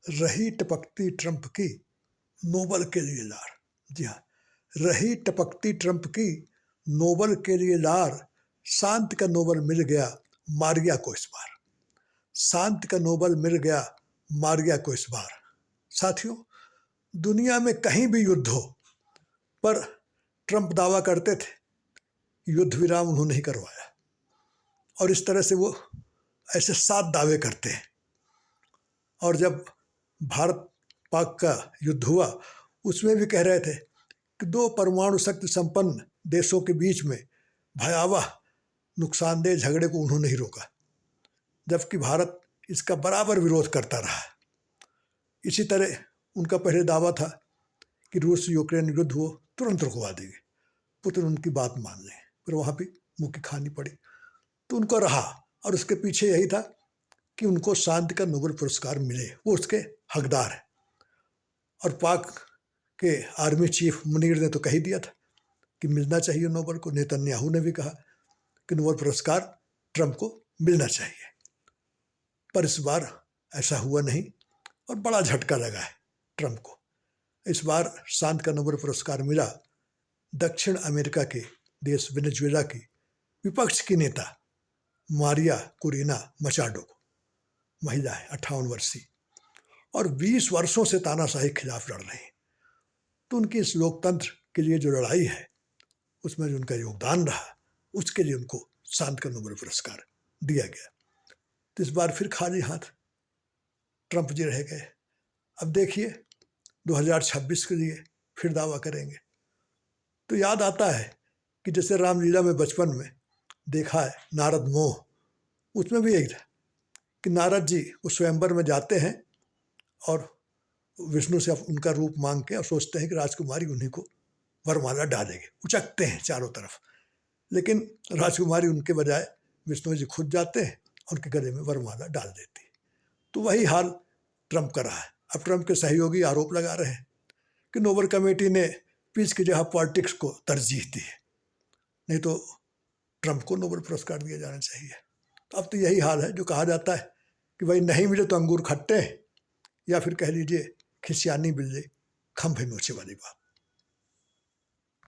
रही टपकती ट्रंप की नोबल के लिए लार। जी हाँ, रही टपकती ट्रंप की नोबल के लिए लार, शांति का नोबल मिल गया मारिया को इस बार। शांति का नोबल मिल गया मारिया को इस बार। साथियों, दुनिया में कहीं भी युद्ध हो, पर ट्रंप दावा करते थे युद्ध विराम उन्होंने ही करवाया, और इस तरह से वो ऐसे 7 दावे करते हैं। और जब भारत पाक का युद्ध हुआ, उसमें भी कह रहे थे कि 2 परमाणु शक्ति संपन्न देशों के बीच में भयावह नुकसानदेह झगड़े को उन्होंने ही रोका, जबकि भारत इसका बराबर विरोध करता रहा। इसी तरह उनका पहले दावा था कि रूस यूक्रेन युद्ध वो तुरंत रुकवा देंगे, पुतिन उनकी बात मान लें, पर वहाँ भी मुँह की खानी पड़ी। तो उनको रहा, और उसके पीछे यही था कि उनको शांति का नोबेल पुरस्कार मिले, वो उसके हकदार है। और पाक के आर्मी चीफ मुनीर ने तो कह ही दिया था कि मिलना चाहिए नोबेल को। नेतन्याहू ने भी कहा कि नोबेल पुरस्कार ट्रंप को मिलना चाहिए। पर इस बार ऐसा हुआ नहीं, और बड़ा झटका लगा है ट्रंप को। इस बार शांति का नोबेल पुरस्कार मिला दक्षिण अमेरिका के देश वेनेजुएला की विपक्ष की नेता मारिया कुरीना मचाडो को। महिला है, 58 वर्षीय, और 20 वर्षों से तानाशाही के खिलाफ लड़ रही हैं। तो उनकी इस लोकतंत्र के लिए जो लड़ाई है, उसमें जो उनका योगदान रहा, उसके लिए उनको शांति का नोबेल पुरस्कार दिया गया। तो इस बार फिर खाली हाथ ट्रंप जी रह गए। अब देखिए 2026 के लिए फिर दावा करेंगे। तो याद आता है कि जैसे रामलीला में बचपन में देखा है नारद मोह, उसमें भी यही था कि नारद जी उस स्वयंवर में जाते हैं और विष्णु से उनका रूप मांग के और सोचते हैं कि राजकुमारी उन्हीं को वरमाला डालेंगे, उचकते हैं चारों तरफ, लेकिन राजकुमारी उनके बजाय विष्णु जी खुद जाते हैं और उनके गले में वरमाला डाल देती है। तो वही हाल ट्रंप का रहा है। अब ट्रंप के सहयोगी आरोप लगा रहे हैं कि नोबेल कमेटी ने पीस की जगह पॉलिटिक्स को तरजीह दी है, नहीं तो ट्रंप को नोबेल पुरस्कार दिया जाना चाहिए। तो अब तो यही हाल है जो कहा जाता है कि भाई नहीं मिले तो अंगूर खट्टे हैं, या फिर कह लीजिए खिसियानी बिल्ली खंभे नोचे वाली बात।